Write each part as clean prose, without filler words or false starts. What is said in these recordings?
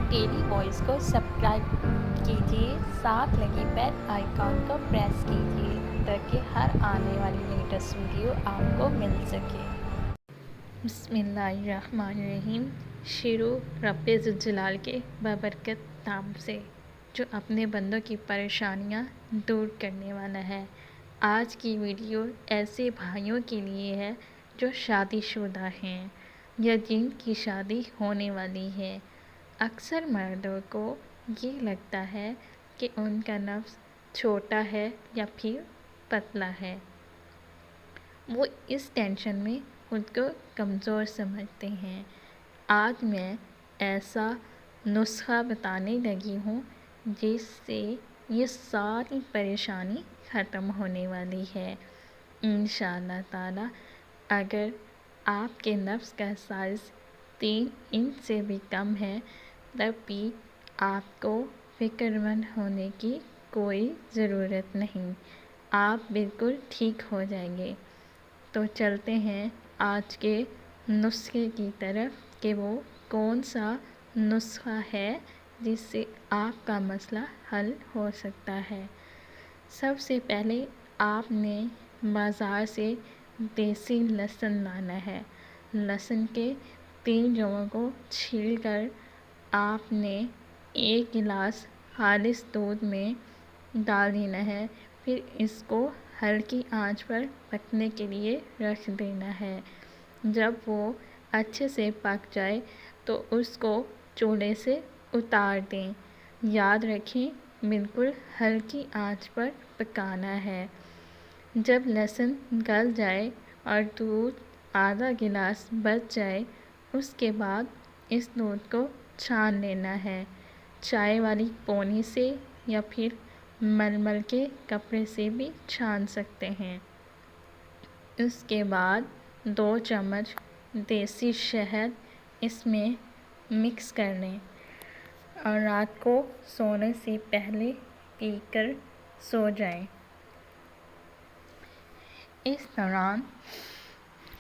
Daily voice کو subscribe کیجیے، ساتھ لگی بیل آئیکن کو پریس کیجیے تاکہ ہر آنے والی لیٹسٹ ویڈیو آپ کو مل سکے۔ بسم اللہ الرحمن الرحیم۔ شروع رب ذوالجلال کے بابرکت نام سے جو اپنے بندوں کی پریشانیاں دور کرنے والا ہے۔ آج کی ویڈیو ایسے بھائیوں کے لیے ہے جو شادی شدہ ہیں یا جن کی شادی ہونے والی ہے۔ اکثر مردوں کو یہ لگتا ہے کہ ان کا نفس چھوٹا ہے یا پھر پتلا ہے۔ وہ اس ٹینشن میں خود کو کمزور سمجھتے ہیں۔ آج میں ایسا نسخہ بتانے لگی ہوں جس سے یہ ساری پریشانی ختم ہونے والی ہے انشاءاللہ تعالی۔ اگر آپ کے نفس کا سائز 3 انچ سے بھی کم ہے تب بھی آپ کو فکر مند ہونے کی کوئی ضرورت نہیں، آپ بالکل ٹھیک ہو جائیں گے۔ تو چلتے ہیں آج کے نسخے کی طرف کہ وہ کون سا نسخہ ہے جس سے آپ کا مسئلہ حل ہو سکتا ہے۔ سب سے پہلے آپ نے بازار سے دیسی لہسن لانا ہے۔ لہسن کے 3 جوڑوں کو چھیل کر آپ نے 1 گلاس خالص دودھ میں ڈال دینا ہے، پھر اس کو ہلکی آنچ پر پکنے کے لیے رکھ دینا ہے۔ جب وہ اچھے سے پک جائے تو اس کو چولہے سے اتار دیں۔ یاد رکھیں بالکل ہلکی آنچ پر پکانا ہے۔ جب لہسن گل جائے اور دودھ آدھا گلاس بچ جائے اس کے بعد اس دودھ کو چھان لینا ہے۔ چائے والی پونی سے یا پھر ململ کے کپڑے سے بھی چھان سکتے ہیں۔ اس کے بعد 2 چمچ دیسی شہد اس میں مکس کر لیں اور رات کو سونے سے پہلے پی کر سو جائیں۔ اس دوران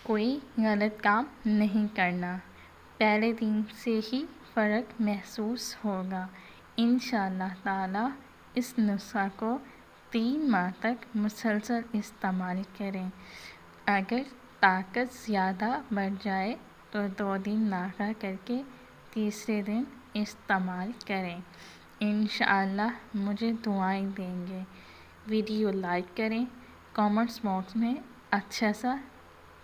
کوئی غلط کام نہیں کرنا، پہلے دن سے ہی فرق محسوس ہوگا انشاءاللہ تعالی۔ اس نسخہ کو 3 ماہ تک مسلسل استعمال کریں۔ اگر طاقت زیادہ بڑھ جائے تو 2 دن ناغہ کر کے تیسرے دن استعمال کریں۔ انشاءاللہ مجھے دعائیں دیں گے۔ ویڈیو لائک کریں، کامنٹس باکس میں اچھا سا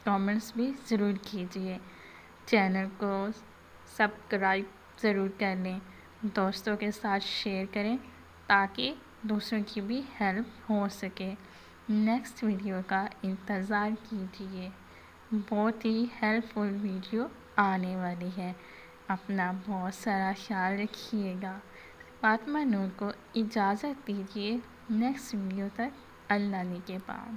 کامنٹس بھی ضرور کیجیے، چینل کو سبسکرائب ضرور کر لیں، دوستوں کے ساتھ شیئر کریں تاکہ دوسروں کی بھی ہیلپ ہو سکے۔ نیکسٹ ویڈیو کا انتظار کیجیے، بہت ہی ہیلپ فل ویڈیو آنے والی ہے۔ اپنا بہت سارا خیال رکھیے گا۔ فاطمہ نور کو اجازت دیجیے، نیکسٹ ویڈیو تک اللہ نے کے بعد۔